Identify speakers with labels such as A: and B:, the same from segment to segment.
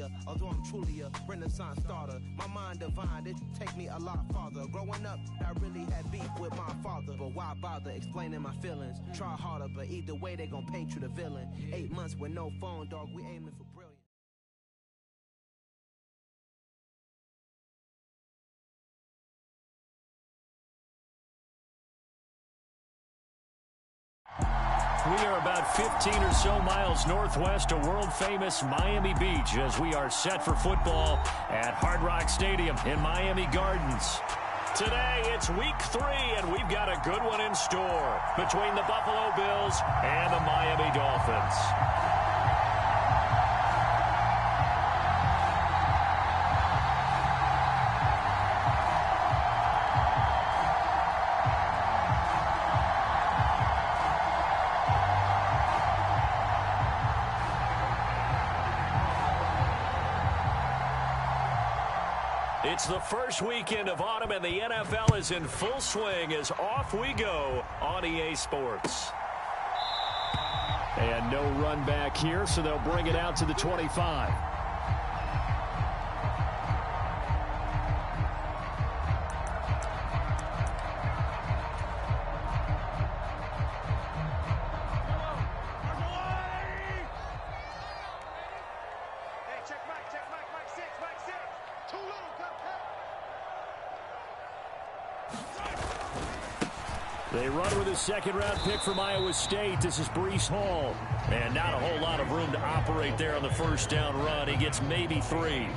A: Julia, although I'm truly a Renaissance starter. My mind divine, it take me a lot farther. Growing up, I really had beef with my father, but why bother explaining my feelings? Try harder, but either way they gon' paint you the villain. 8 months with no phone, dog, we aiming for brilliant.
B: We are about 15 or so miles northwest of world-famous Miami Beach as we are set for football at Hard Rock Stadium in Miami Gardens. Today, it's week 3, and we've got a good one in store between the Buffalo Bills and the Miami Dolphins. It's the first weekend of autumn, and the NFL is in full swing as off we go on EA Sports. And no run back here, so they'll bring it out to the 25. They run with a second-round pick from Iowa State. This is Breece Hall. And not a whole lot of room to operate there on the first down run. He gets maybe 3.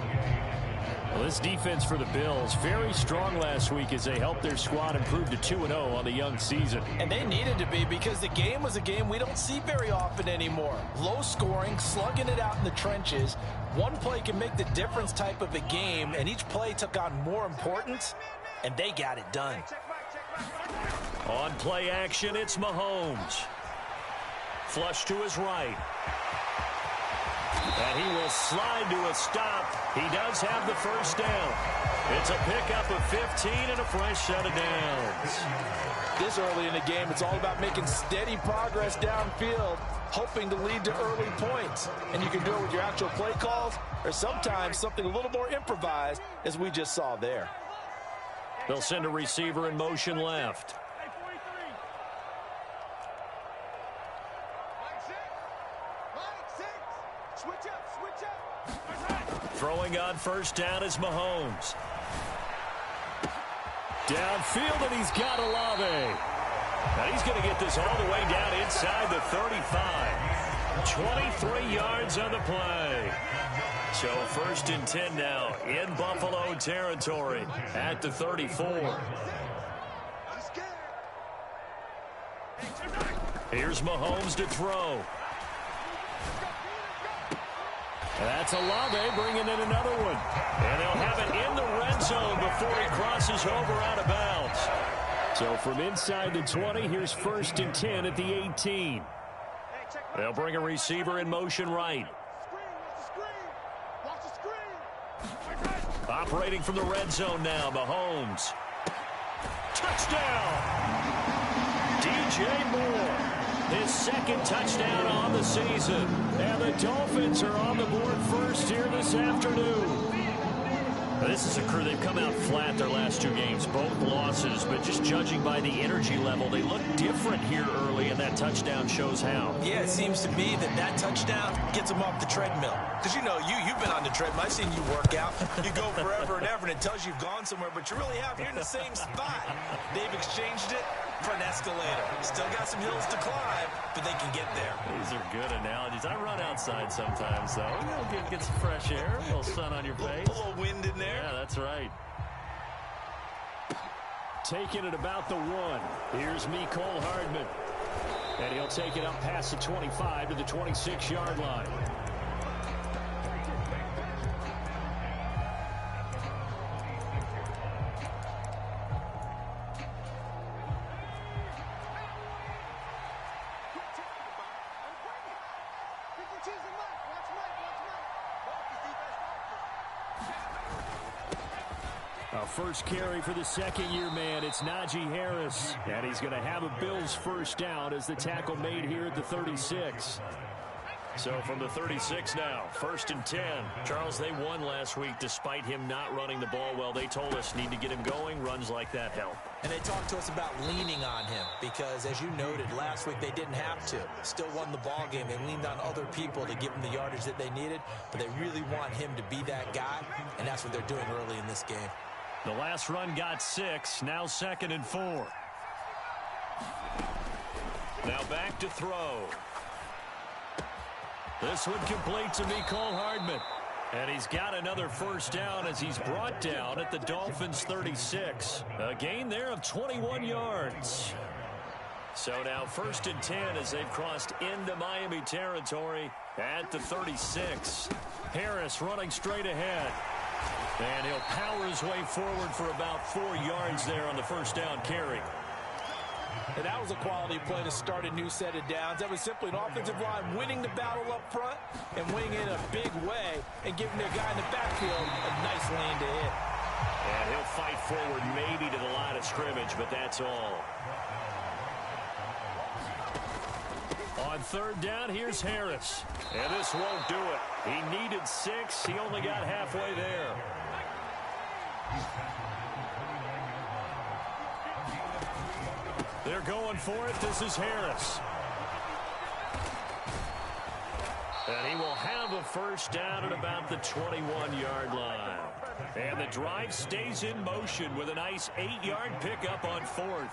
B: Well, this defense for the Bills, very strong last week as they helped their squad improve to 2-0 on the young season.
C: And they needed to be because the game was a game we don't see very often anymore. Low scoring, slugging it out in the trenches. One play can make the difference type of a game, and each play took on more importance, and they got it done.
B: On play action, it's Mahomes. Flush to his right. And he will slide to a stop. He does have the first down. It's a pickup of 15 and a fresh set of downs.
C: This early in the game, it's all about making steady progress downfield, hoping to lead to early points. And you can do it with your actual play calls or sometimes something a little more improvised, as we just saw there.
B: They'll send a receiver in motion left. Throwing on first down is Mahomes. Downfield, and he's got Olave. Now he's going to get this all the way down inside the 35. 23 yards on the play. So first and 10 now in Buffalo territory at the 34. Here's Mahomes to throw. That's Olave bringing in another one. And they'll have it in the red zone before he crosses over out of bounds. So from inside the 20, here's first and 10 at the 18. They'll bring a receiver in motion right. Operating from the red zone now, Mahomes. Touchdown! DJ Moore. His second touchdown on the season. And the Dolphins are on the board first here this afternoon. This is a crew, they've come out flat their last 2 games, both losses, but just judging by the energy level, they look different here early, and that touchdown shows how.
C: Yeah, it seems to me that touchdown gets them off the treadmill. Because, you know, you've been on the treadmill. I've seen you work out. You go forever and ever, and it tells you you've gone somewhere, but you really have. You're in the same spot. They've exchanged it for an escalator. Still got some hills to climb, but they can get there.
B: These are good analogies. I run outside sometimes, though. You know, get some fresh air, a little sun on your face.
C: A little wind in there.
B: Yeah, that's right. Taking it about the 1. Here's Mecole Hardman. And he'll take it up past the 25 to the 26-yard line. First carry for the second-year man. It's Najee Harris. And he's going to have a Bills first down as the tackle made here at the 36. So from the 36 now, 1st and 10. Charles, they won last week despite him not running the ball well. They told us need to get him going. Runs like that help.
C: And they talked to us about leaning on him because, as you noted, last week they didn't have to. Still won the ball game. They leaned on other people to give them the yardage that they needed, but they really want him to be that guy, and that's what they're doing early in this game.
B: The last run got 6. Now 2nd and 4. Now back to throw. This one complete to Mecole Hardman. And he's got another first down as he's brought down at the Dolphins' 36. A gain there of 21 yards. So now 1st and 10 as they've crossed into Miami territory at the 36. Harris running straight ahead. And he'll power his way forward for about 4 yards there on the first down carry.
C: And that was a quality play to start a new set of downs. That was simply an offensive line winning the battle up front and winning it in a big way and giving the guy in the backfield a nice lane to hit.
B: And he'll fight forward maybe to the line of scrimmage, but that's all. On 3rd down, here's Harris. And this won't do it. He needed 6. He only got halfway there. They're going for it. This is Harris. And he will have a first down at about the 21-yard line. And the drive stays in motion with a nice 8-yard pickup on 4th.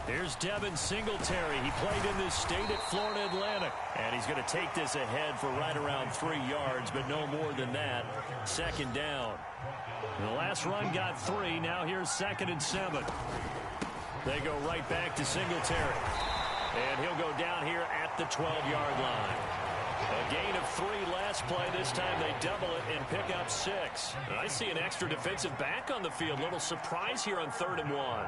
B: Here's Devin Singletary. He played in this state at Florida Atlantic. And he's going to take this ahead for right around 3 yards, but no more than that. 2nd down. The last run got 3. Now here's 2nd and 7. They go right back to Singletary. And he'll go down here at the 12-yard line. A gain of 3 last play. This time they double it and pick up 6. And I see an extra defensive back on the field. Little surprise here on 3rd and 1.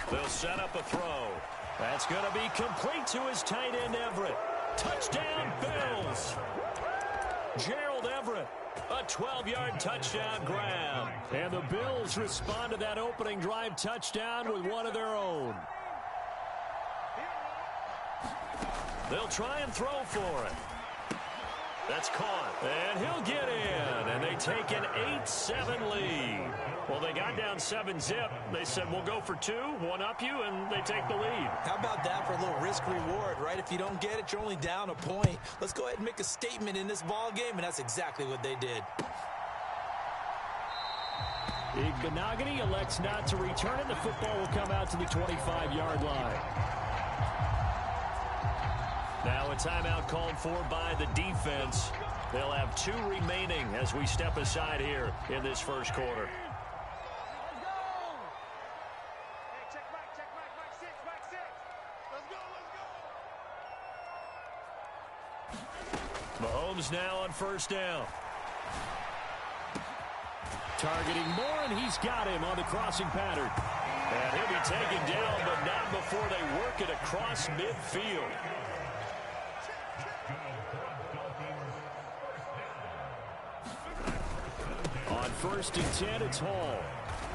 B: They'll set up a throw. That's going to be complete to his tight end, Everett. Touchdown, Bills. Gerald Everett, a 12-yard touchdown grab. And the Bills respond to that opening drive touchdown with one of their own. They'll try and throw for it. That's caught. And he'll get in. And they take an 8-7 lead. Well, they got down 7-zip. They said, we'll go for 2, one up you, and they take the lead.
C: How about that for a little risk-reward, right? If you don't get it, you're only down a point. Let's go ahead and make a statement in this ball game, and that's exactly what they did.
B: Igbinoghene elects not to return it. The football will come out to the 25-yard line. Now a timeout called for by the defense. They'll have 2 remaining as we step aside here in this first quarter. Mahomes now on first down. Targeting Moore, and he's got him on the crossing pattern. And he'll be taken down, but not before they work it across midfield. On 1st and 10, it's Hall.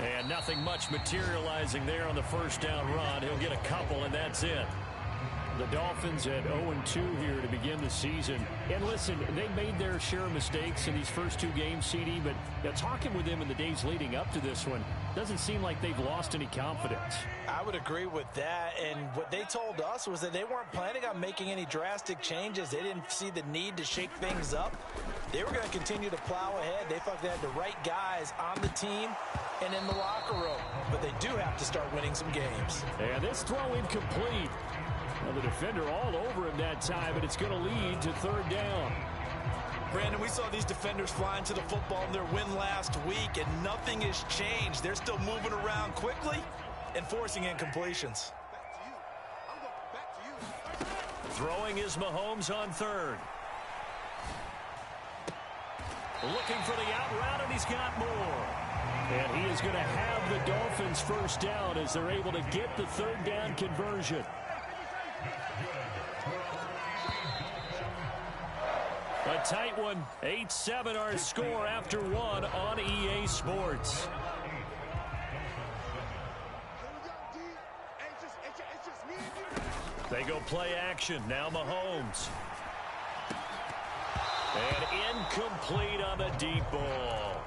B: And nothing much materializing there on the first down run. He'll get a couple, and that's it. The Dolphins at 0-2 here to begin the season. And listen, they made their share of mistakes in these first 2 games, CD, but talking with them in the days leading up to this one, doesn't seem like they've lost any confidence.
C: I would agree with that, and what they told us was that they weren't planning on making any drastic changes. They didn't see the need to shake things up. They were going to continue to plow ahead. They thought they had the right guys on the team and in the locker room, but they do have to start winning some games.
B: And this throw incomplete. Well, the defender all over him that time, but it's going to lead to 3rd down.
C: Brandon, we saw these defenders flying to the football in their win last week, and nothing has changed. They're still moving around quickly and forcing incompletions.
B: Throwing is Mahomes on 3rd. Looking for the out route, and he's got more. And he is going to have the Dolphins first down as they're able to get the 3rd down conversion. A tight one, 8-7 our score after 1 on EA Sports. play action. Now Mahomes. And incomplete on the deep ball.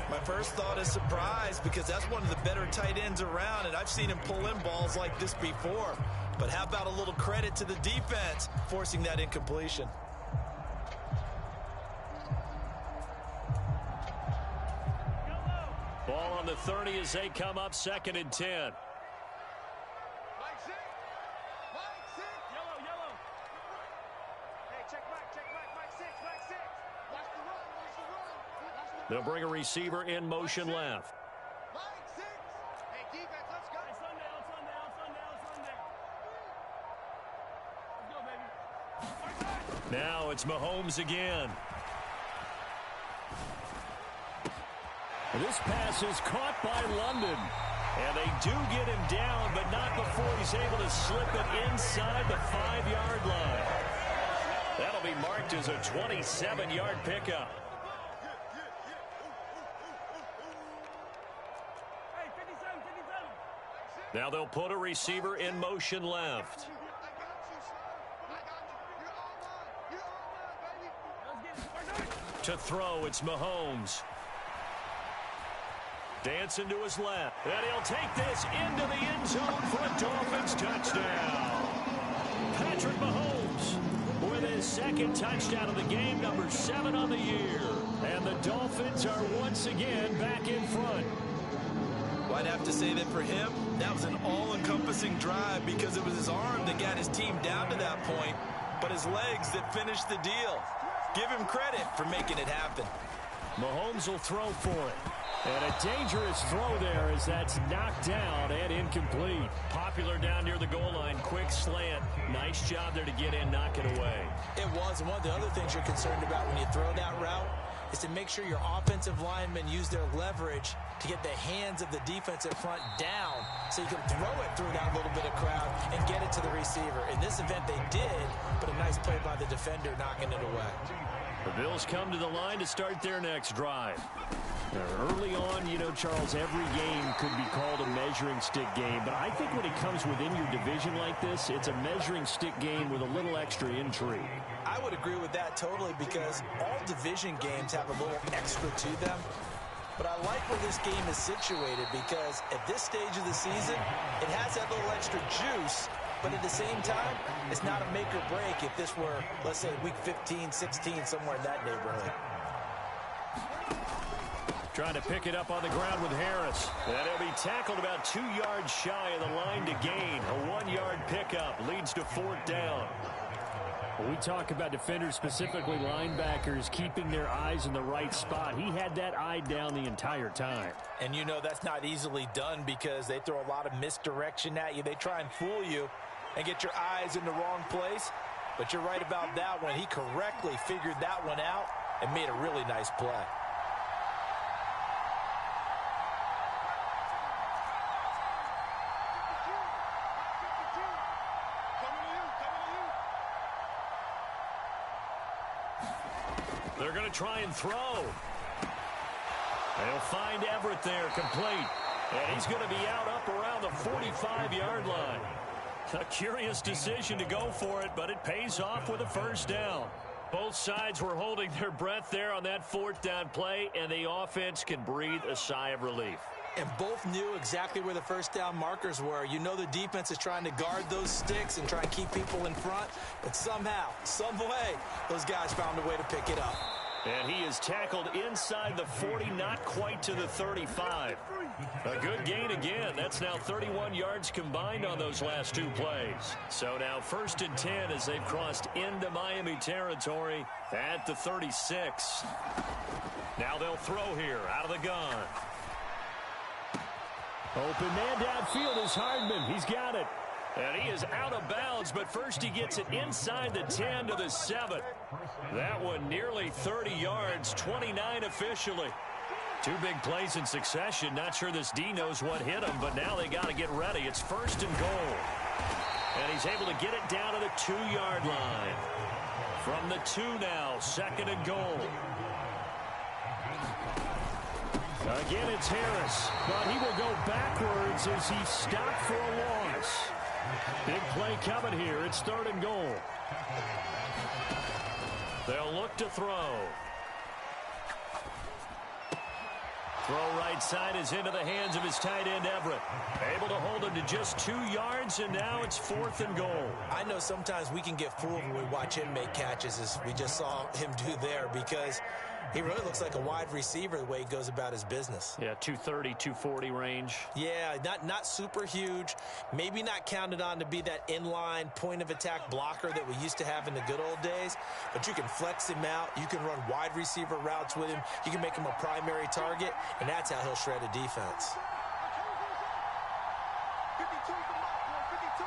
C: My first thought is surprise because that's one of the better tight ends around, and I've seen him pull in balls like this before. But how about a little credit to the defense forcing that incompletion?
B: Ball on the 30 as they come up 2nd and 10. They'll bring a receiver in motion left.
D: Hey, defense, let's go. It's Sunday, Let's go, baby.
B: Now it's Mahomes again. This pass is caught by London. And they do get him down, but not before he's able to slip it inside the 5-yard line. That'll be marked as a 27-yard pickup. Now they'll put a receiver in motion left. To throw, it's Mahomes. Dancing to his left. And he'll take this into the end zone for a Dolphins touchdown. Patrick Mahomes with his 2nd touchdown of the game, number 7 on the year. And the Dolphins are once again back in front.
C: Well, I'd have to say that for him, that was an all-encompassing drive because it was his arm that got his team down to that point, but his legs that finished the deal. Give him credit for making it happen.
B: Mahomes will throw for it. And a dangerous throw there as that's knocked down and incomplete. Popular down near the goal line. Quick slant. Nice job there to get in, knock it away.
C: It was, and one of the other things you're concerned about when you throw that route is to make sure your offensive linemen use their leverage to get the hands of the defensive front down so you can throw it through that little bit of crowd and get it to the receiver. In this event, they did, but a nice play by the defender knocking it away.
B: The Bills come to the line to start their next drive. Early on, you know, Charles, every game could be called a measuring stick game. But I think when it comes within your division like this, it's a measuring stick game with a little extra intrigue.
C: I would agree with that totally because all division games have a little extra to them. But I like where this game is situated because at this stage of the season, it has that little extra juice. But at the same time, it's not a make or break if this were, let's say, week 15, 16, somewhere in that neighborhood.
B: Trying to pick it up on the ground with Harris. And he'll be tackled about 2 yards shy of the line to gain. A 1-yard pickup leads to 4th down. When we talk about defenders, specifically linebackers, keeping their eyes in the right spot, he had that eye down the entire time.
C: And you know that's not easily done because they throw a lot of misdirection at you. They try and fool you and get your eyes in the wrong place. But you're right about that one. He correctly figured that one out and made a really nice play.
B: They're going to try and throw. They'll find Everett there, complete. And he's going to be out up around the 45-yard line. A curious decision to go for it, but it pays off with a 1st down. Both sides were holding their breath there on that 4th down play, and the offense can breathe a sigh of relief.
C: And both knew exactly where the 1st down markers were. You know the defense is trying to guard those sticks and try and keep people in front. But somehow, some way, those guys found a way to pick it up.
B: And he is tackled inside the 40, not quite to the 35. A good gain again. That's now 31 yards combined on those last 2 plays. So now 1st and 10 as they've crossed into Miami territory at the 36. Now they'll throw here out of the gun. Open man downfield is Hardman. He's got it. And he is out of bounds, but first he gets it inside the 10 to the 7. That one nearly 30 yards, 29 officially. 2 big plays in succession. Not sure this D knows what hit him, but now they got to get ready. It's 1st and goal. And he's able to get it down to the 2-yard line. From the 2 now, 2nd and goal. Again, it's Harris, but he will go backwards as he stopped for a loss. Big play coming here. It's 3rd and goal. They'll look to throw. Throw right side is into the hands of his tight end, Everett. Able to hold him to just 2 yards, and now it's 4th and goal.
C: I know sometimes we can get fooled when we watch him make catches, as we just saw him do there, because he really looks like a wide receiver the way he goes about his business.
B: Yeah, 230, 240 range.
C: Yeah, not super huge. Maybe not counted on to be that inline point-of-attack blocker that we used to have in the good old days. But you can flex him out. You can run wide receiver routes with him. You can make him a primary target, and that's how he'll shred a defense.
D: 52 for Mark, boy, 52.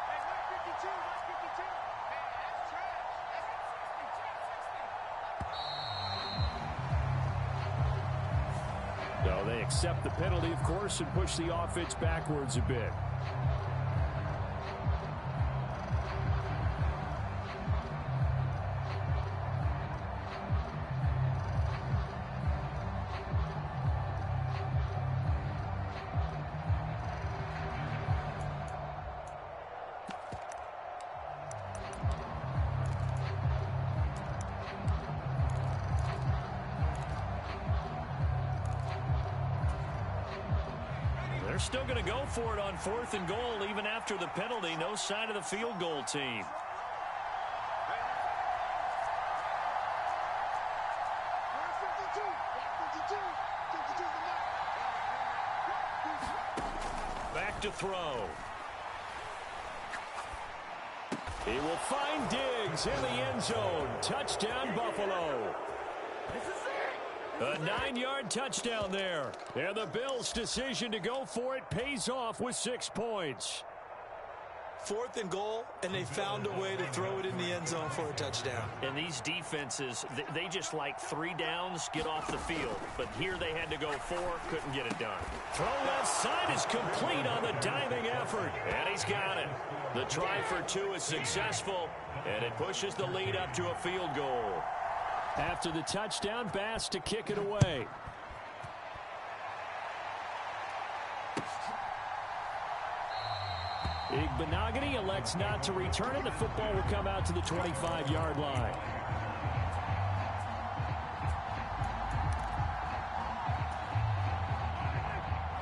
D: Hey, 152, 152. Man, that's trash.
B: So they accept the penalty, of course, and push the offense backwards a bit. They're still going to go for it on 4th and goal even after the penalty. No sign of the field goal team. Back to throw. He will find Diggs in the end zone. Touchdown, Buffalo. A 9-yard touchdown there. And the Bills' decision to go for it pays off with 6 points.
C: 4th and goal, and they found a way to throw it in the end zone for a touchdown.
B: And these defenses, they just like 3 downs, get off the field. But here they had to go 4, couldn't get it done. Throw left side is complete on the diving effort. And he's got it. The try for 2 is successful, and it pushes the lead up to a field goal. After the touchdown, Bass to kick it away. Igbenogany elects not to return it. The football will come out to the 25-yard line.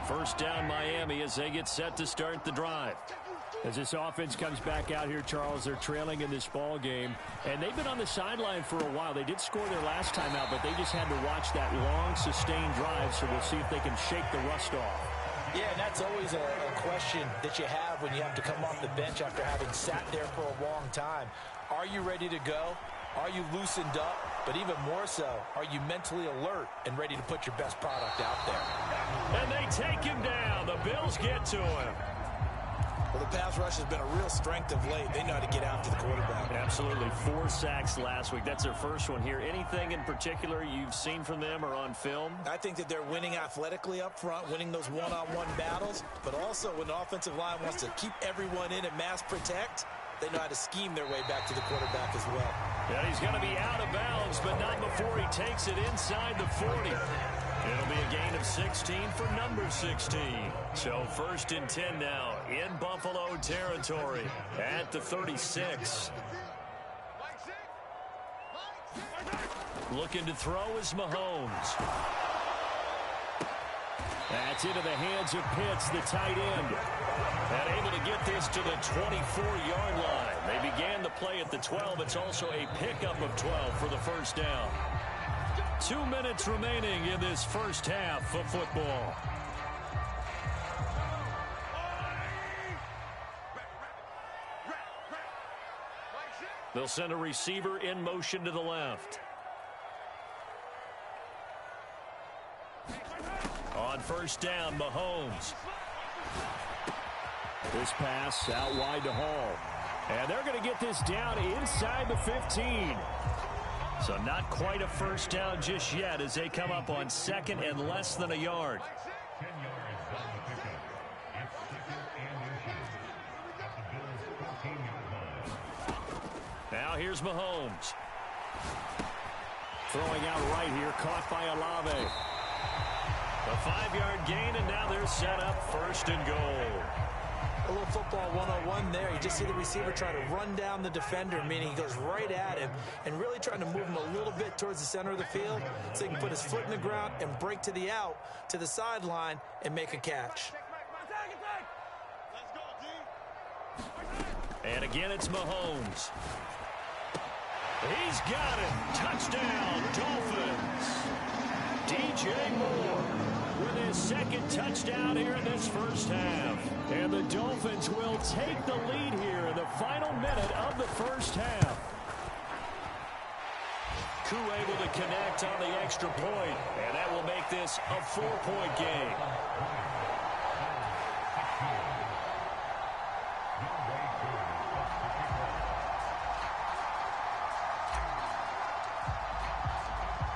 B: First down, Miami, as they get set to start the drive. As this offense comes back out here, Charles, they're trailing in this ball game, and they've been on the sideline for a while. They did score their last time out, but they just had to watch that long, sustained drive, so we'll see if they can shake the rust off.
C: Yeah, and that's always a question that you have when you have to come off the bench after having sat there for a long time. Are you ready to go? Are you loosened up? But even more so, are you mentally alert and ready to put your best product out there?
B: And they take him down. The Bills get to him.
C: Well, the pass rush has been a real strength of late. They know how to get after the quarterback.
B: Absolutely. 4 sacks last week. That's their first one here. Anything in particular you've seen from them or on film?
C: I think that they're winning athletically up front, winning those one-on-one battles, but also when the offensive line wants to keep everyone in and mass protect, they know how to scheme their way back to the quarterback as well.
B: Yeah, he's going to be out of bounds, but not before he takes it inside the 40. It'll be a gain of 16 for number 16. So 1st and 10 now in Buffalo territory at the 36. Looking to throw is Mahomes. That's into the hands of Pitts, the tight end. And able to get this to the 24-yard line. They began the play at the 12. It's also a pickup of 12 for the first down. 2 minutes remaining in this first half of football. They'll send a receiver in motion to the left. On first down, Mahomes. This pass out wide to Hall. And they're going to get this down inside the 15. So not quite a first down just yet as they come up on 2nd and less than a yard. Now here's Mahomes. Throwing out right here, caught by Olave. The 5-yard gain, and now they're set up 1st and goal.
C: A little football 101 there. You just see the receiver try to run down the defender, meaning he goes right at him and really trying to move him a little bit towards the center of the field so he can put his foot in the ground and break to the out, to the sideline, and make a catch.
B: And again, it's Mahomes. He's got it. Touchdown, Dolphins. DJ Moore with his 2nd touchdown here in this first half. And the Dolphins will take the lead here in the final minute of the first half. Koo able to connect on the extra point, and that will make this a 4-point game.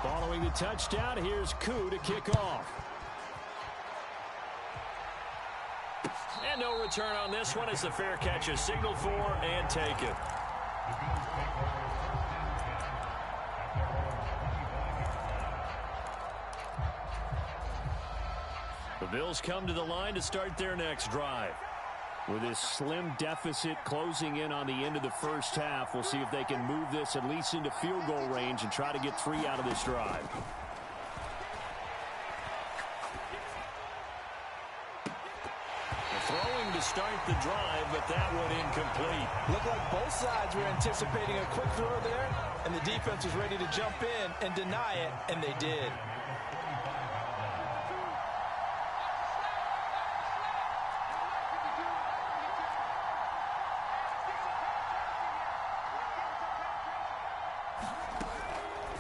B: Following the touchdown, here's Koo to kick off. And no return on this one as the fair catch is signaled for and taken. The Bills come to the line to start their next drive. With this slim deficit closing in on the end of the first half, we'll see if they can move this at least into field goal range and try to get 3 out of this drive. Throwing to start the drive, but that one incomplete.
C: Looked like both sides were anticipating a quick throw there, and the defense was ready to jump in and deny it, and they did.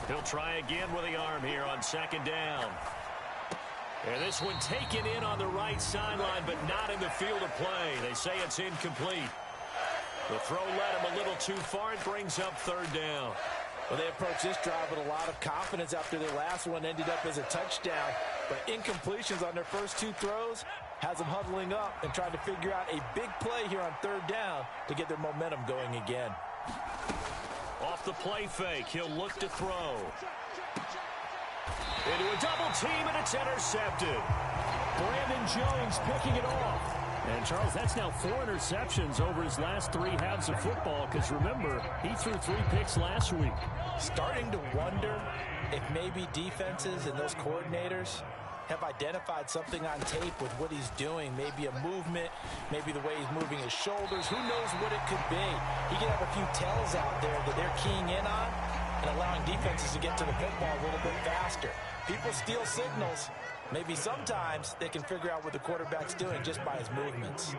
B: He'll try again with the arm here on 2nd down. And this one taken in on the right sideline, but not in the field of play. They say it's incomplete. The throw led him a little too far. It brings up 3rd down.
C: Well, they approached this drive with a lot of confidence after their last one ended up as a touchdown. But incompletions on their first 2 throws has them huddling up and trying to figure out a big play here on 3rd down to get their momentum going again.
B: Off the play fake, he'll look to throw. Into a double team, and it's intercepted. Brandon Jones picking it off. And, Charles, that's now 4 interceptions over his last 3 halves of football, because, remember, he threw 3 picks last week.
C: Starting to wonder if maybe defenses and those coordinators have identified something on tape with what he's doing. Maybe a movement, maybe the way he's moving his shoulders. Who knows what it could be? He could have a few tells out there that they're keying in on and allowing defenses to get to the football a little bit faster. People steal signals. Maybe sometimes they can figure out what the quarterback's doing just by his movements.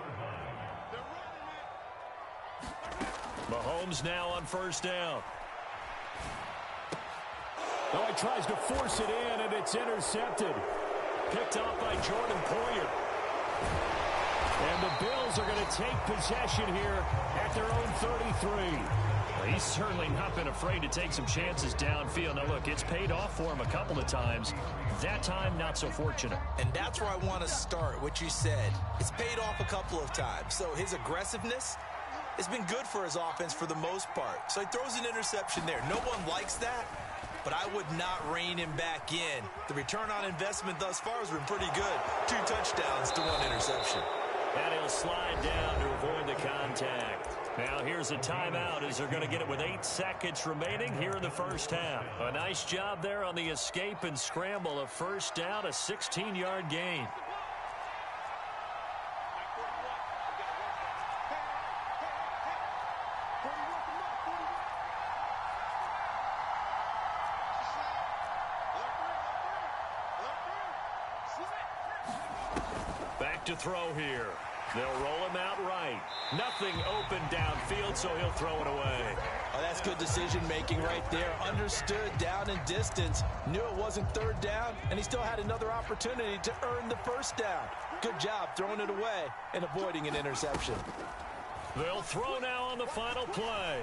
B: Mahomes now on 1st down. Oh, he tries to force it in, and it's intercepted. Picked off by Jordan Poyer. And the Bills are going to take possession here at their own 33. Well, he's certainly not been afraid to take some chances downfield. Now, look, it's paid off for him a couple of times. That time, not so fortunate.
C: And that's where I want to start, what you said. It's paid off a couple of times. So his aggressiveness has been good for his offense for the most part. So he throws an interception there. No one likes that, but I would not rein him back in. The return on investment thus far has been pretty good. 2 touchdowns to 1 interception.
B: And he'll slide down to avoid the contact. Now here's a timeout as they're going to get it with 8 seconds remaining here in the first half. A nice job there on the escape and scramble. A 1st down, a 16-yard gain. Back to throw here. They'll roll him out right. Nothing open downfield, so he'll throw it away.
C: Oh, that's good decision-making right there. Understood down and distance. Knew it wasn't 3rd down, and he still had another opportunity to earn the 1st down. Good job throwing it away and avoiding an interception.
B: They'll throw now on the final play.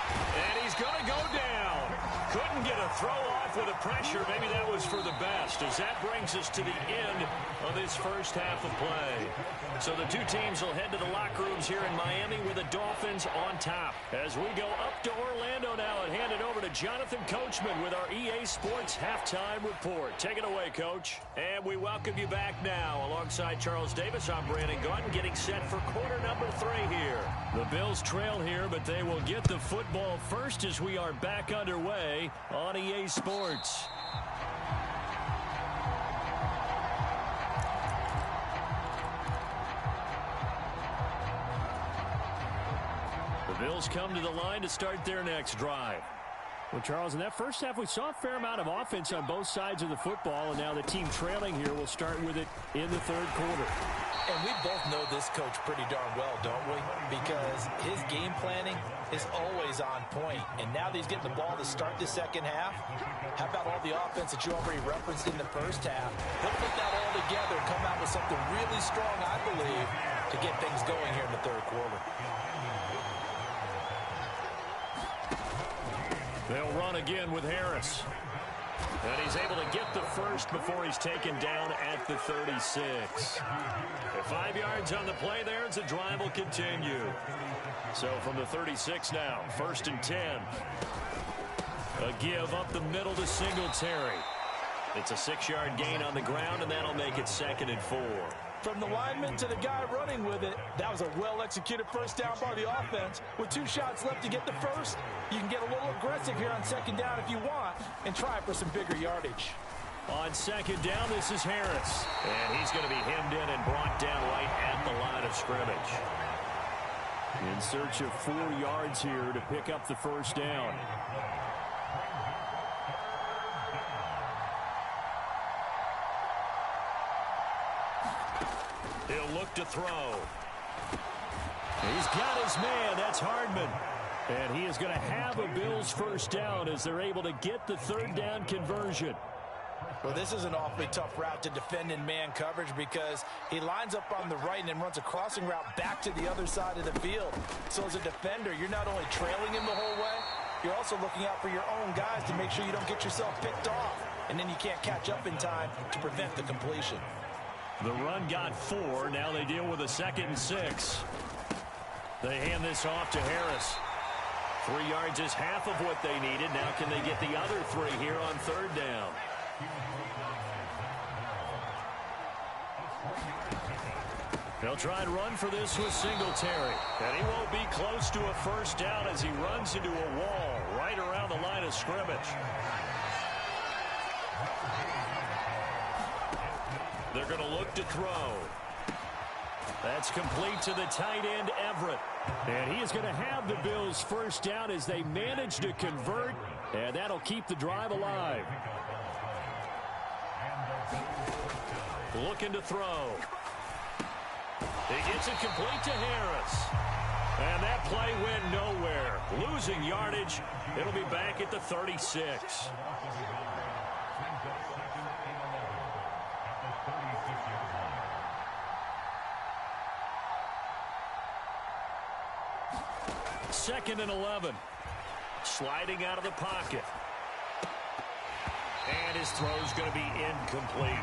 B: And he's going to go down. Couldn't get a throw off with a pressure. Maybe that was for the best, as that brings us to the end of this first half of play. So the two teams will head to the locker rooms here in Miami with the Dolphins on top. As we go up to Orlando now and hand it over to Jonathan Coachman with our EA Sports Halftime Report. Take it away, Coach. And we welcome you back now. Alongside Charles Davis, I'm Brandon Gaudin, getting set for quarter number 3 here. The Bills trail here, but they will get the football first as we are back underway on EA Sports. The Bills come to the line to start their next drive. Well, Charles, in that first half, we saw a fair amount of offense on both sides of the football, and now the team trailing here will start with it in the third quarter.
C: And we both know this coach pretty darn well, don't we? Because his game planning is always on point. And now that he's getting the ball to start the second half, how about all the offense that you already referenced in the first half? He'll put that all together and come out with something really strong, I believe, to get things going here in the third quarter.
B: They'll run again with Harris. And he's able to get the first before he's taken down at the 36. 5 yards on the play there as the drive will continue. So from the 36 now, 1st and 10. A give up the middle to Singletary. It's a 6-yard gain on the ground, and that'll make it 2nd and 4.
C: From the lineman to the guy running with it, that was a well-executed first down by the offense. With 2 shots left to get the first, you can get a little aggressive here on 2nd down if you want and try for some bigger yardage.
B: On 2nd down, this is Harris. And he's going to be hemmed in and brought down right at the line of scrimmage. In search of 4 yards here to pick up the first down. He'll look to throw. He's got his man. That's Hardman. And he is going to have a Bills first down as they're able to get the 3rd down conversion.
C: Well, this is an awfully tough route to defend in man coverage because he lines up on the right and then runs a crossing route back to the other side of the field. So as a defender, you're not only trailing him the whole way, you're also looking out for your own guys to make sure you don't get yourself picked off. And then you can't catch up in time to prevent the completion.
B: The run got 4. Now they deal with a 2nd and 6. They hand this off to Harris. 3 yards is half of what they needed. Now can they get the other 3 here on 3rd down? They'll try and run for this with Singletary. And he won't be close to a first down as he runs into a wall right around the line of scrimmage. They're going to look to throw. That's complete to the tight end, Everett. And he is going to have the Bills first down as they manage to convert. And that'll keep the drive alive. Looking to throw. He gets it complete to Harris. And that play went nowhere. Losing yardage. It'll be back at the 36. Second and 11. Sliding out of the pocket. And his throw's going to be incomplete.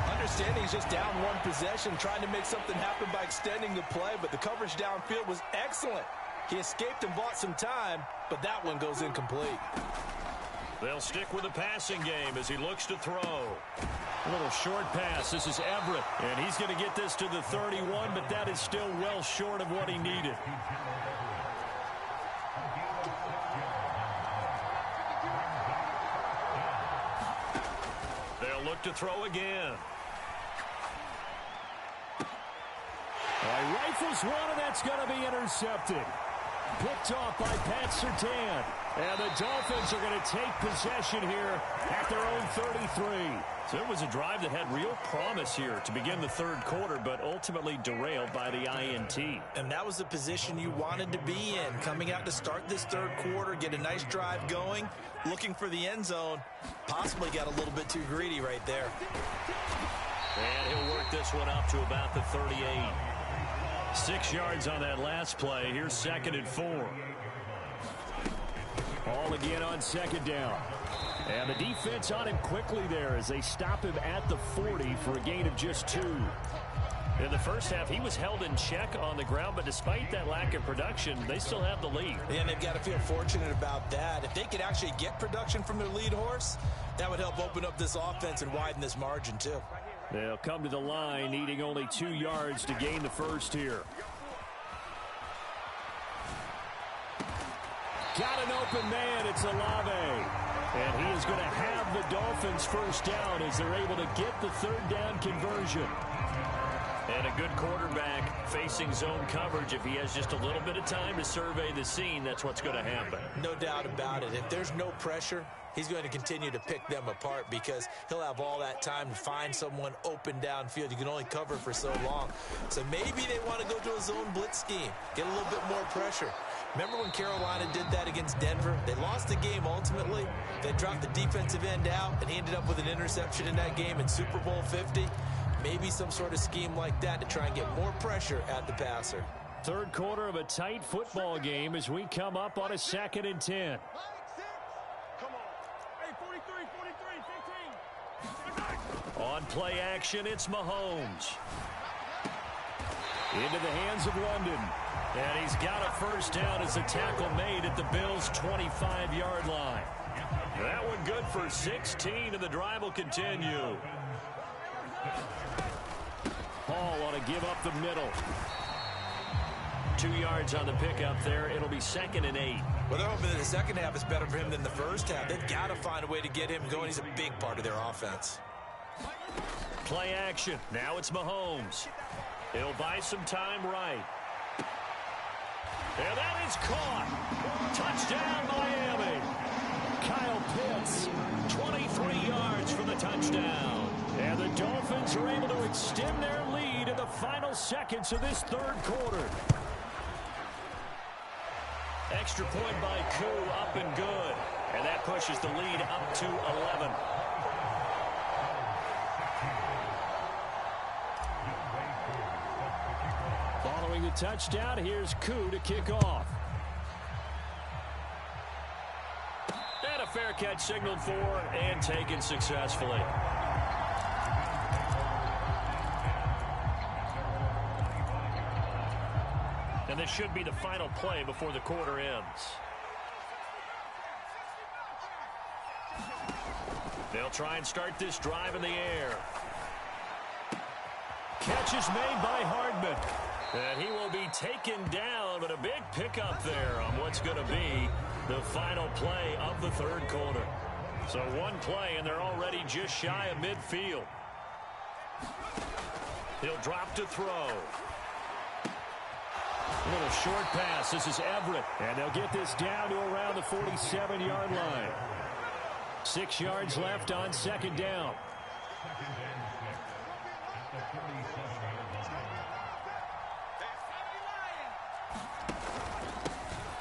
C: Understanding he's just down 1 possession, trying to make something happen by extending the play, but the coverage downfield was excellent. He escaped and bought some time, but that one goes incomplete.
B: They'll stick with the passing game as he looks to throw. A little short pass. This is Everett, and he's going to get this to the 31, but that is still well short of what he needed. They'll look to throw again. Rifles one, and that's going to be intercepted. Picked off by Pat Surtain. And the Dolphins are going to take possession here at their own 33. So it was a drive that had real promise here to begin the third quarter, but ultimately derailed by the INT.
C: And that was the position you wanted to be in, coming out to start this third quarter, get a nice drive going, looking for the end zone. Possibly got a little bit too greedy right there.
B: And he'll work this one up to about the 38. 6 yards on that last play. Here's 2nd and 4. Ball again on second down. And the defense on him quickly there as they stop him at the 40 for a gain of just 2. In the first half, he was held in check on the ground, but despite that lack of production, they still have the lead.
C: And they've got to feel fortunate about that. If they could actually get production from their lead horse, that would help open up this offense and widen this margin too.
B: They'll come to the line, needing only 2 yards to gain the first here. Got an open man. It's Olave. And he is going to have the Dolphins first down as they're able to get the third down conversion. And a good quarterback facing zone coverage. If he has just a little bit of time to survey the scene, that's what's going to happen.
C: No doubt about it. If there's no pressure, he's going to continue to pick them apart because he'll have all that time to find someone open downfield. You can only cover for so long. So maybe they want to go to a zone blitz scheme, get a little bit more pressure. Remember when Carolina did that against Denver? They lost the game ultimately. They dropped the defensive end out, and he ended up with an interception in that game in Super Bowl 50. Maybe some sort of scheme like that to try and get more pressure at the passer.
B: Third quarter of a tight football game as we come up on a 2nd and 10.
D: Come on. Hey, 43, 15.
B: On play action, it's Mahomes. Into the hands of London. And he's got a first down as a tackle made at the Bills' 25-yard line. That one good for 16, and the drive will continue. Hall ought to give up the middle. 2 yards on the pickup there. It'll be 2nd and 8.
C: Well, they're hoping that the second half is better for him than the first half. They've got to find a way to get him going. He's a big part of their offense.
B: Play action. Now it's Mahomes. He'll buy some time right. And that is caught. Touchdown, Miami. Kyle Pitts, 23 yards for the touchdown. And the Dolphins are able to extend their lead in the final seconds of this third quarter. Extra point by Koo, up and good. And that pushes the lead up to 11. Following the touchdown, here's Koo to kick off. And a fair catch signaled for and taken successfully. And this should be the final play before the quarter ends. They'll try and start this drive in the air. Catch is made by Hardman. And he will be taken down, but a big pickup there on what's going to be the final play of the third quarter. So one play, and they're already just shy of midfield. He'll drop to throw. A little short pass. This is Everett. And they'll get this down to around the 47-yard line. 6 yards left on second down.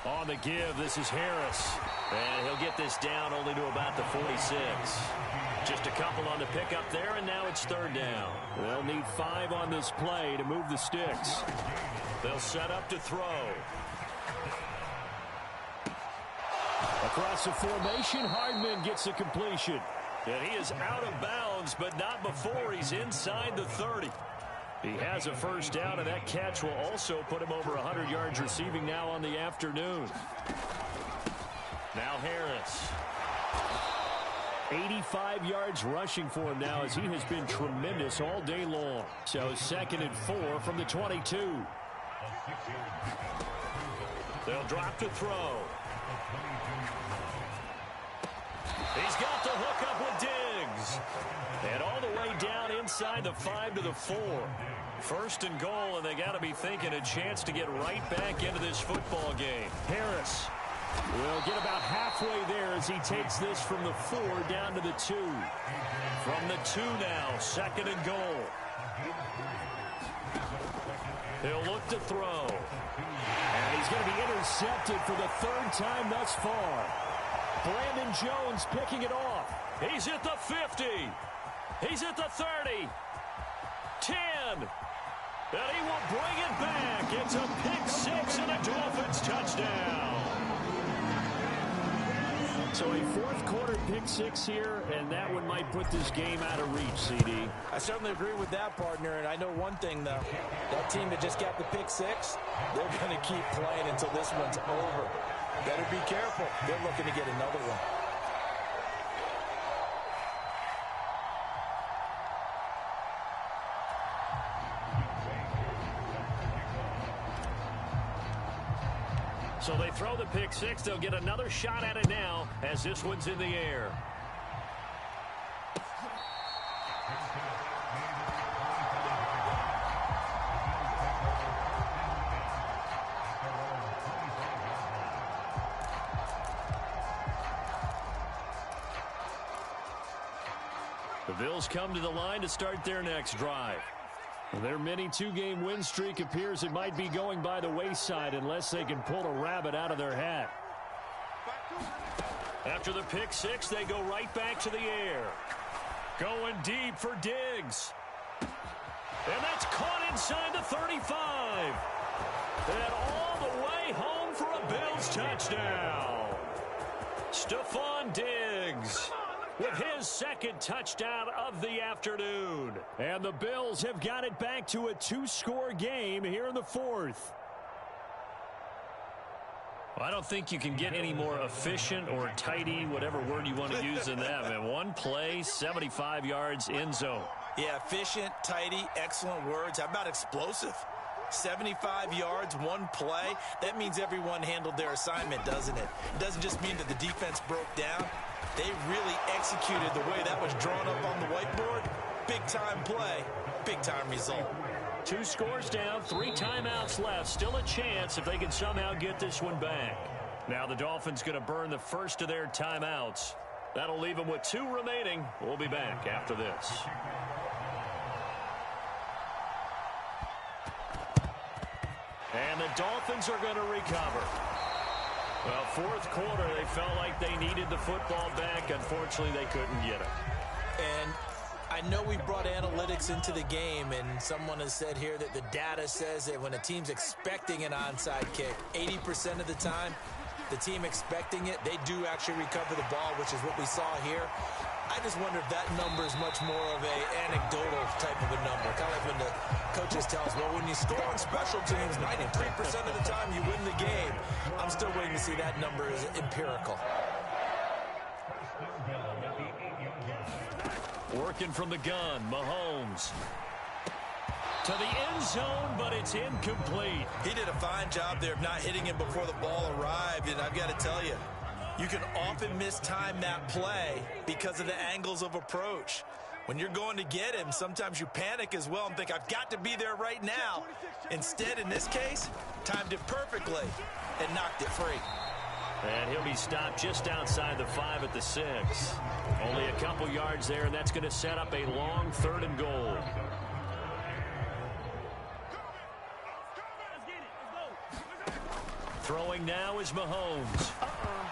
B: On the give, this is Harris. And he'll get this down only to about the 46. Just a couple on the pickup there, and now it's third down. They'll need 5 on this play to move the sticks. They'll set up to throw. Across the formation, Hardman gets the completion. And he is out of bounds, but not before he's inside the 30. He has a first down, and that catch will also put him over 100 yards receiving now on the afternoon. Now Harris. 85 yards rushing for him now as he has been tremendous all day long. So 2nd and 4 from the 22. They'll drop to throw. He's got the hook up with Diggs. And all the way down inside the 5 to the 4. 1st and goal, and they got to be thinking a chance to get right back into this football game. Harris will get about halfway there as he takes this from the 4 down to the 2. From the 2 now, 2nd and goal. He'll look to throw. And he's going to be intercepted for the 3rd time thus far. Brandon Jones picking it off. He's at the 50. He's at the 30. 10. And he will bring it back. It's a pick 6 and a Dolphins touchdown. So a fourth quarter pick six here, and that one might put this game out of reach, CD.
C: I certainly agree with that, partner, and I know one thing, though. That team that just got the pick six, they're going to keep playing until this one's over. Better be careful. They're looking to get another one.
B: So they throw the pick six. They'll get another shot at it now as this one's in the air. The Bills come to the line to start their next drive. Their mini two-game win streak appears it might be going by the wayside unless they can pull a rabbit out of their hat. After the pick six, they go right back to the air. Going deep for Diggs. And that's caught inside the 35. And all the way home for a Bills touchdown. Stephon Diggs with his second touchdown of the afternoon. And the Bills have got it back to a two-score game here in the fourth.
E: Well, I don't think you can get any more efficient or tidy, whatever word you want to use in that. Man, one play, 75 yards, end zone.
C: Yeah, efficient, tidy, excellent words. How about explosive? 75 yards, one play. That means everyone handled their assignment, doesn't it? It doesn't just mean that the defense broke down. They really executed the way that was drawn up on the whiteboard. Big-time play, big-time result.
B: Two scores down, 3 timeouts left. Still a chance if they can somehow get this one back. Now the Dolphins going to burn the first of their timeouts. That'll leave them with 2 remaining. We'll be back after this. And the Dolphins are going to recover. Well, fourth quarter, they felt like they needed the football back. Unfortunately, they couldn't get it.
C: And I know we brought analytics into the game, and someone has said here that the data says that when a team's expecting an onside kick, 80% of the time, the team expecting it, they do actually recover the ball, which is what we saw here. I just wonder if that number is much more of a anecdotal type of a number. Kind of like when the coaches tell us, well, when you score on special teams, 93% of the time you win the game. I'm still waiting to see that number is empirical.
B: Working from the gun, Mahomes. To the end zone, but it's incomplete.
C: He did a fine job there of not hitting him before the ball arrived, and I've got to tell you, you can often mistime that play because of the angles of approach. When you're going to get him, sometimes you panic as well and think, I've got to be there right now. Instead, in this case, timed it perfectly and knocked it free.
B: And he'll be stopped just outside the 5 at the 6. Only a couple yards there, and that's going to set up a long 3rd and goal. Throwing now is Mahomes.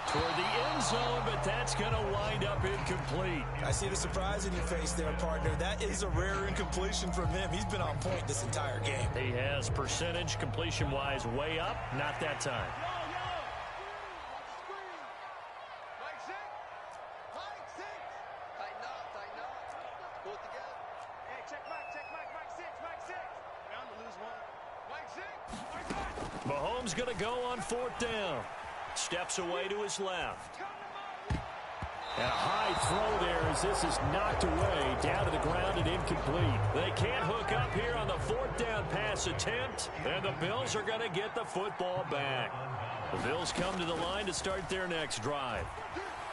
B: Toward the end zone, but that's going to wind up incomplete.
C: I see the surprise in your face there, partner. That is a rare incompletion from him. He's been on point this entire game.
B: He has percentage completion-wise way up. Not that time. Mahomes going to go on 4th down. Steps away to his left. And a high throw there as this is knocked away, down to the ground and incomplete. They can't hook up here on the 4th down pass attempt, and the Bills are going to get the football back. The Bills come to the line to start their next drive.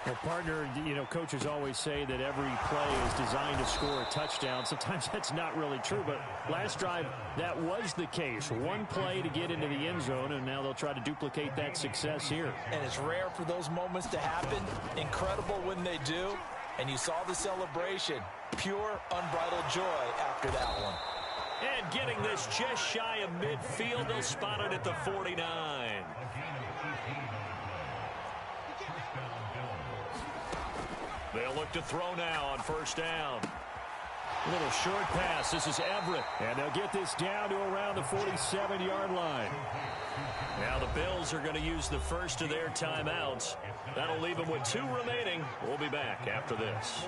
B: Well, partner, you know, coaches always say that every play is designed to score a touchdown. Sometimes that's not really true, but last drive, that was the case. One play to get into the end zone, and now they'll try to duplicate that success here.
C: And it's rare for those moments to happen. Incredible when they do. And you saw the celebration. Pure, unbridled joy after that one.
B: And getting this just shy of midfield, they'll spot it at the 49. They'll look to throw now on 1st down.
E: Little short pass. This is Everett. And they'll get this down to around the 47-yard line. Now the Bills are going to use the first of their timeouts. That'll leave them with 2 remaining. We'll be back after this.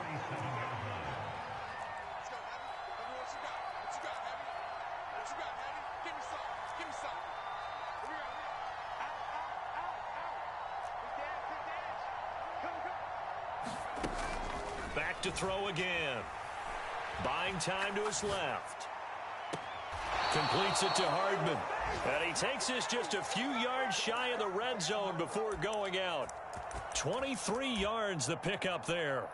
E: Back to throw again. Buying time to his left. Completes it to Hardman. And he takes this just a few yards shy of the red zone before going out. 23 yards the pickup there.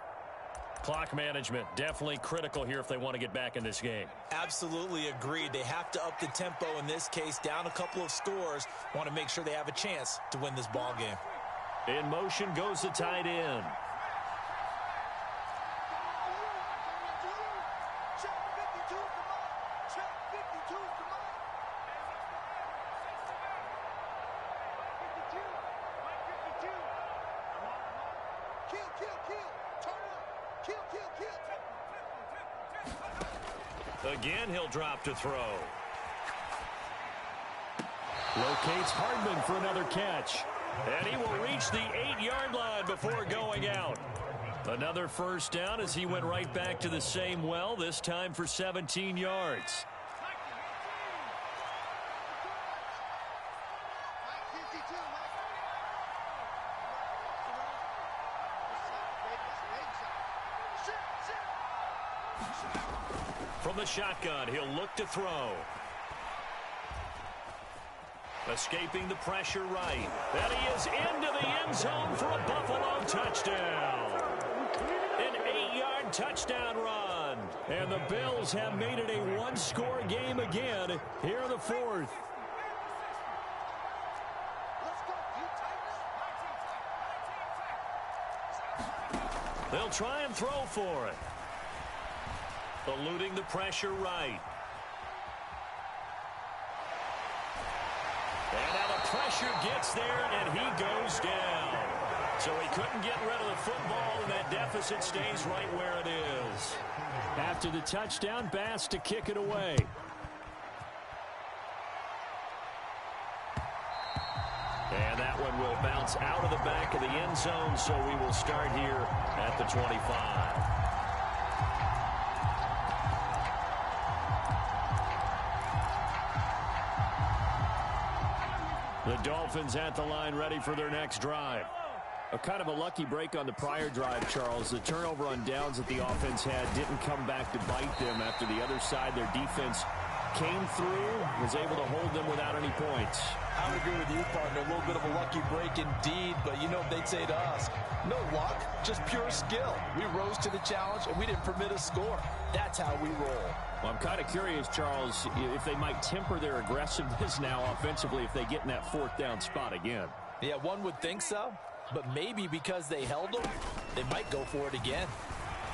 E: Clock management definitely critical here if they want to get back in this game.
C: Absolutely agreed. They have to up the tempo in this case. Down a couple of scores. Want to make sure they have a chance to win this ball game.
E: In motion goes the tight end. Again, he'll drop to throw. Locates Hardman for another catch. And he will reach the 8-yard line before going out. Another first down as he went right back to the same well, this time for 17 yards. From the shotgun, he'll look to throw. Escaping the pressure right. And he is into the end zone for a Buffalo touchdown. An 8-yard touchdown run. And the Bills have made it a one-score game again here in the fourth. They'll try and throw for it. Eluding the pressure right. And now the pressure gets there, and he goes down. So he couldn't get rid of the football, and that deficit stays right where it is. After the touchdown, Bass to kick it away. And that one will bounce out of the back of the end zone, so we will start here at the 25. The Dolphins at the line ready for their next drive. A kind of a lucky break on the prior drive, Charles. The turnover on downs that the offense had didn't come back to bite them after the other side. Their defense came through, was able to hold them without any points.
C: I would agree with you, partner. A little bit of a lucky break indeed, but you know what they'd say to us? No luck, just pure skill. We rose to the challenge, and we didn't permit a score. That's how we roll.
E: Well, I'm kind of curious, Charles, if they might temper their aggressiveness now offensively if they get in that fourth down spot again.
C: Yeah, one would think so, but maybe because they held them, they might go for it again.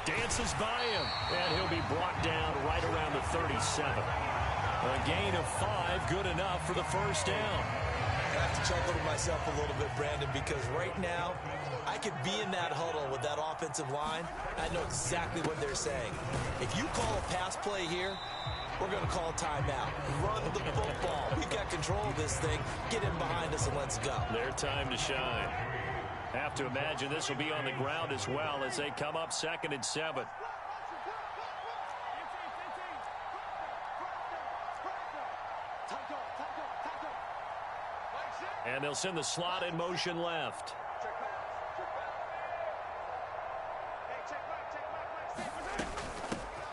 E: Dances by him, and he'll be brought down right around the 37. A gain of 5, good enough for the first down.
C: I have to chuckle to myself a little bit, Brandon, because right now I could be in that huddle with that offensive line. I know exactly what they're saying. If you call a pass play here, we're going to call a timeout. Run the football. We've got control of this thing. Get in behind us and let's go.
E: Their time to shine. Have to imagine this will be on the ground as well as they come up 2nd and 7. And they'll send the slot in motion left.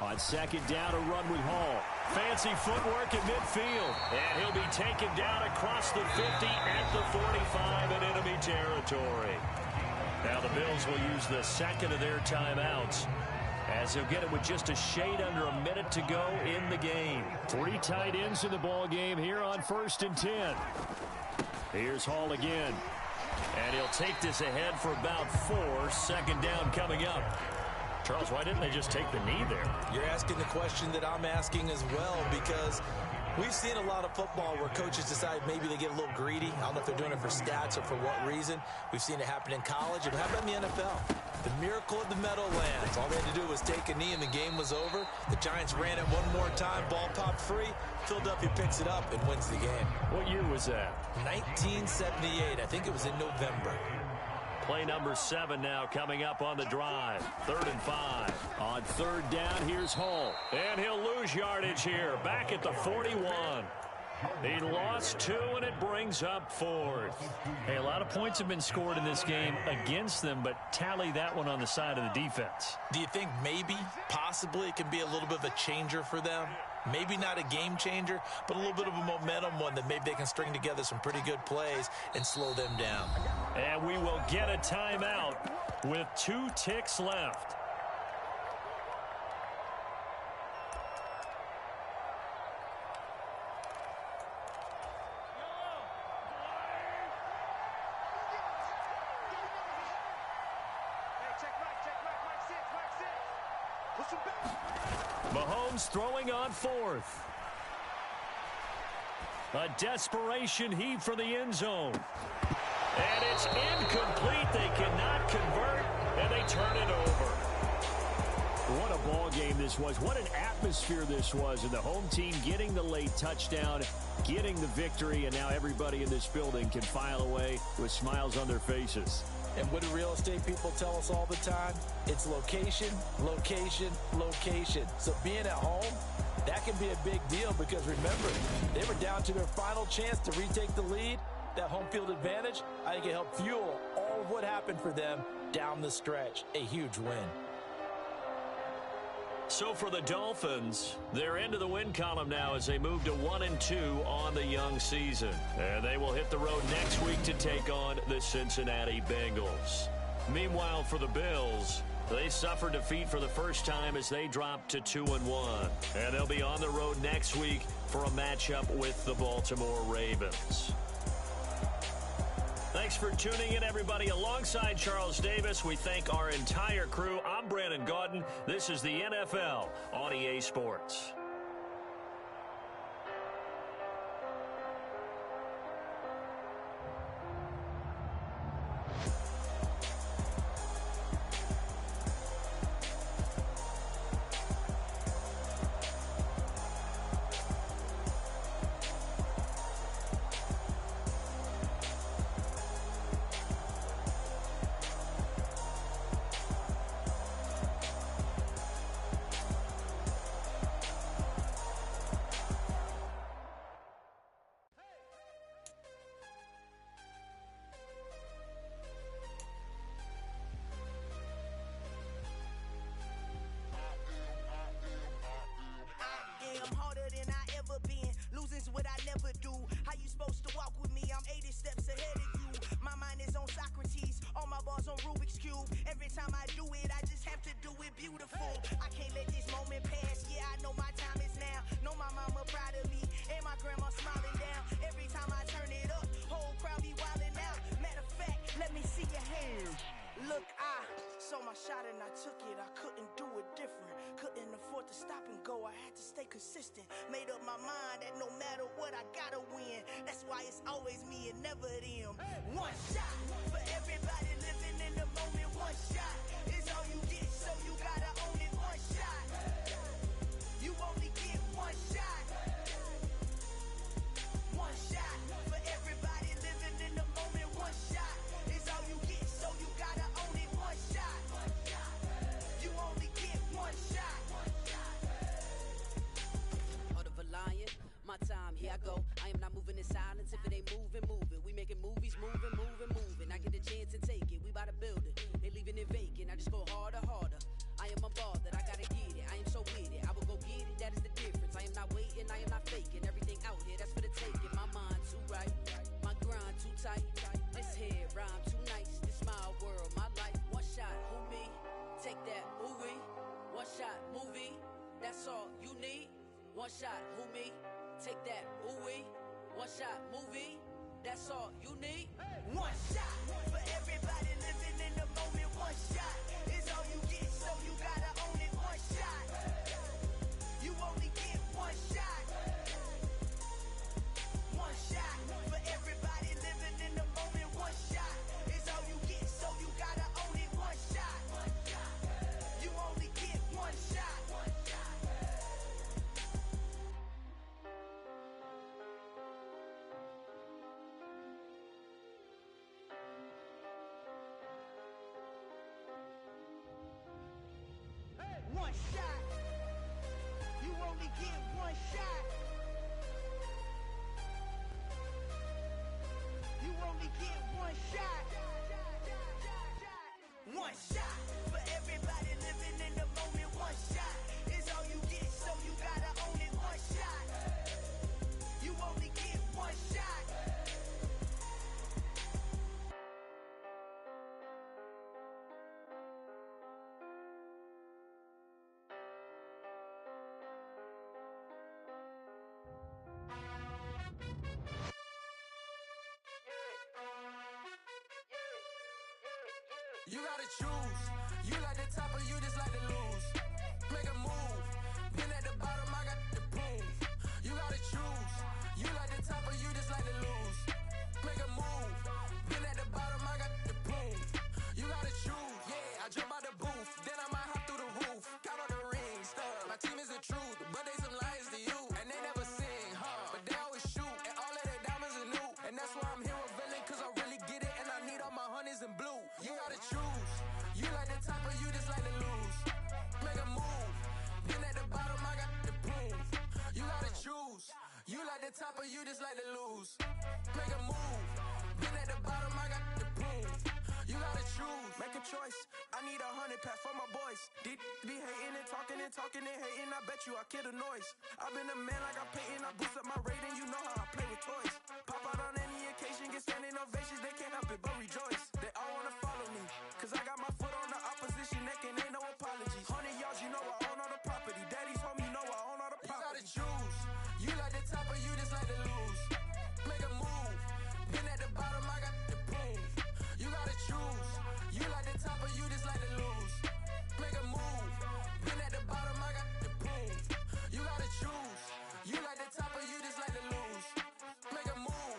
E: On 2nd down, a run with Hall. Fancy footwork at midfield. And he'll be taken down across the 50 at the 45 in enemy territory. Now the Bills will use the second of their timeouts as they'll get it with just a shade under a minute to go in the game. 3 tight ends in the ball game here on 1st and 10. Here's Hall again. And he'll take this ahead for about 4. 2nd down coming up. Charles, why didn't they just take the knee there?
C: You're asking the question that I'm asking as well, because We've seen a lot of football where coaches decide maybe they get a little greedy. I don't know if they're doing it for stats or for what reason. We've seen it happen in college. And how about in the NFL? The miracle of the Meadowlands. All they had to do was take a knee and the game was over. The Giants ran it one more time. Ball popped free. Philadelphia picks it up and wins the game.
E: What year was that?
C: 1978. I think it was in November.
B: Play number 7 now coming up on the drive. 3rd and 5. On 3rd down, here's Hull. And he'll lose yardage here. Back at the 41. He lost 2, and it brings up 4th.
E: Hey, a lot of points have been scored in this game against them, but tally that one on the side of the defense.
C: Do you think maybe, possibly, it can be a little bit of a changer for them? Maybe not a game changer, but a little bit of a momentum one that maybe they can string together some pretty good plays and slow them down.
B: And we will get a timeout with 2 ticks left. Mahomes throwing on 4th. A desperation heave for the end zone. And it's incomplete. They cannot convert, and they turn it over. What a ball game this was. What an atmosphere this was. And the home team getting the late touchdown, getting the victory, and now everybody in this building can file away with smiles on their faces.
C: And what do real estate people tell us all the time? It's location, location, location. So being at home, that can be a big deal because remember, they were down to their final chance to retake the lead. That home field advantage, I think it helped fuel all of what happened for them down the stretch. A huge win.
B: So for the Dolphins, they're into the win column now as they move to 1-2 on the young season. And they will hit the road next week to take on the Cincinnati Bengals. Meanwhile, for the Bills, they suffered defeat for the first time as they dropped to 2-1. And they'll be on the road next week for a matchup with the Baltimore Ravens. Thanks for tuning in, everybody. Alongside Charles Davis, we thank our entire crew. I'm Brandon Gaudin. This is the NFL on EA Sports.
F: Consistent, made up my mind that no matter what I gotta win. That's why it's always me and never them. One shot for everybody living in the moment. One shot is all you get, so you gotta own it. One shot, you only get one shot. One shot for everybody living in the moment. One shot is all you get, so you gotta own it. One shot, you only get one shot. My time, here I go. I am not moving in silence. If it ain't moving, moving. We making movies, moving, moving, moving. I get a chance and take it. We bout to build it. They leaving it vacant. I just go harder, harder. I am unbothered. I gotta get it. I am so with it. I will go get it. That is the difference. I am not waiting. I am not faking. Everything out here, that's for the taking. My mind too right. My grind too tight. This head rhyme too nice. This my world, my life. One shot, who me? Take that, movie. One shot, movie. That's all you need. One shot, who me? Take that, ooh-wee. One shot, movie. That's all you need. One shot for everybody living in the moment. One shot is all you get, so you gotta own it. One shot, you only get one shot.
G: shot. You only get one shot. One shot for everybody living in the moment. One shot is all you get, so you gotta own it. One shot. You only get one shot.
H: You gotta choose. You like the top or you just like to lose. Make a move. Been at the bottom, I got the proof. You gotta choose. You like the top or you just like to lose. Make a move. Been at the bottom, I got the proof. You gotta choose. Yeah, I jump out the booth. Then I might hop through the roof. Count on the rings, stuff. My team is the truth, but they some liars to you. And they never sing, huh? But they always shoot. And all of their diamonds are new. And that's why I'm here with villain, cause I really get it. And I need all my honeys in blue. You gotta choose. You like the top or you just like to lose. Make a move. Been at the bottom, I got the proof. You gotta choose. You like the top or you just like to lose. Make a move. Been at the bottom, I got the proof. You gotta choose. Make a choice. I need 100 pack for my boys. These be hating and talking and talking and hating. I bet you I kill the noise. I've been a man like I'm Peyton. I boost up my rating. You know how I play with toys. Pop out on any occasion, get standing ovations. They can't help it but rejoice. They all wanna follow me, cause I got my foot on the opposition neck and ain't no apologies. 100 yards, you know I own all the property. Daddy's home, you know I own all the property. You gotta choose. You like the top or you just like to lose. Make a move. Been at the bottom, I got the proof. You gotta choose. You like the top or you just like to lose. Make a move. Been at the bottom, I got the proof. You gotta choose. You like the top or you just like to lose. Make a move.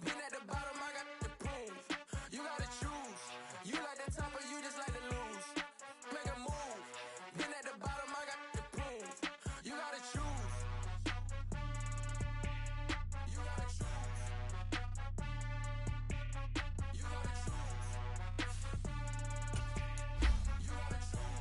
H: Been at the bottom, I got the proof. You gotta choose. You like the top or you just like to lose. Make a move. Been at the bottom, I got the proof. You gotta choose. You gotta choose. You gotta choose. You gotta choose.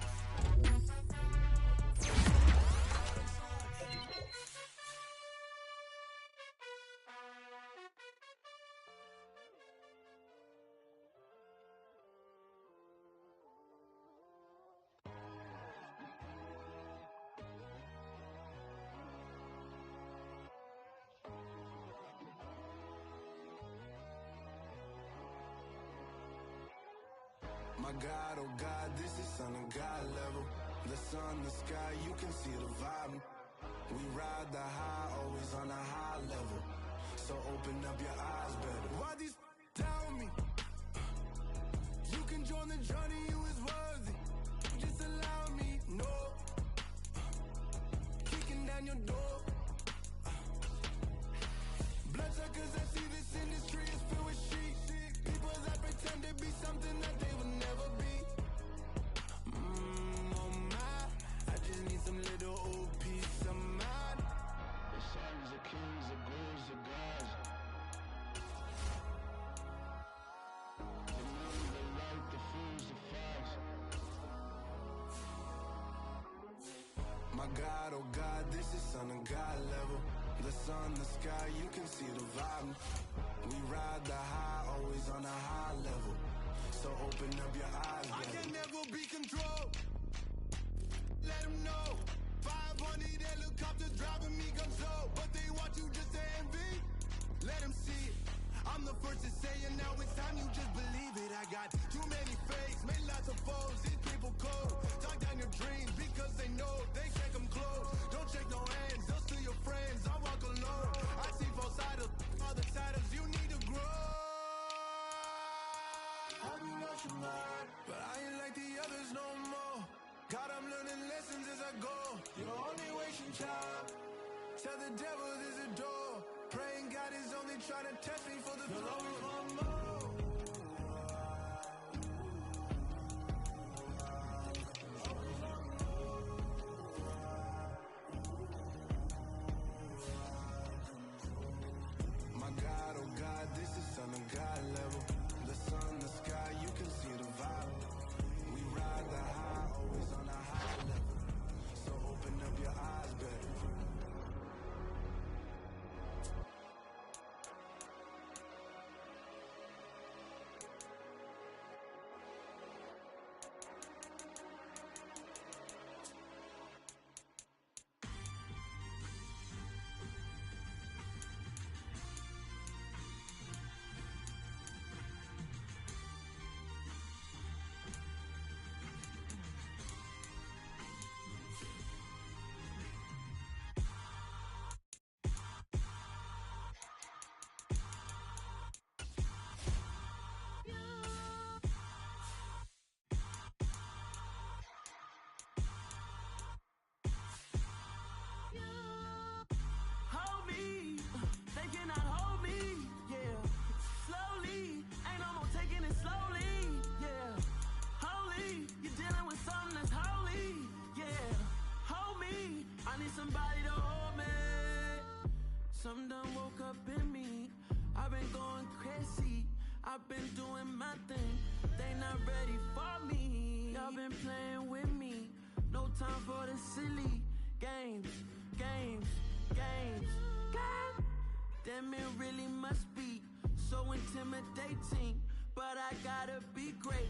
I: My God, oh God, this is Son of God level. The sun, the sky, you can see the vibe. We ride the high, always on a high level. So open up your eyes better. Why these tell me? You can join the journey, you is worthy. Just allow me, no. Kicking down your door. Bloodsuckers, I see this industry is filled with sheep. People that pretend to be something that they will never be. Oh my, I just need some little old peace of mind. The sons of kings, the ghouls, the gods. The moon, the light, the fools, the facts. My God, oh God, this is Son of God level. The sun, the sky, you can see the vibe. We ride the high, always on a high level. So open up your eyes, baby. I can never be controlled. Let them know. 500 helicopters driving me guns low. But they want you just to envy. Let them see it. I'm the first to say it, now it's time you just believe it. I got too many fakes, made lots of foes. These people cold. Talk down your dreams because they know they can't come close. Don't shake no hands, they'll steal your friends. I walk alone. I see both sides of other titles. You need to grow. I've been watching mine, but I ain't like the others no more. God, I'm learning lessons as I go. You're only wasting time. Tell the devil there's a door. Praying God is only trying to test me for the throne. My God, oh God, this is Son of God level. The sun, the sky, you can see the vibe. We ride the high, always on a high level. So open up your eyes, better.
J: I've been doing my thing. They not ready for me. Y'all been playing with me. No time for the silly games. Damn, it really must be so intimidating. But I gotta be great.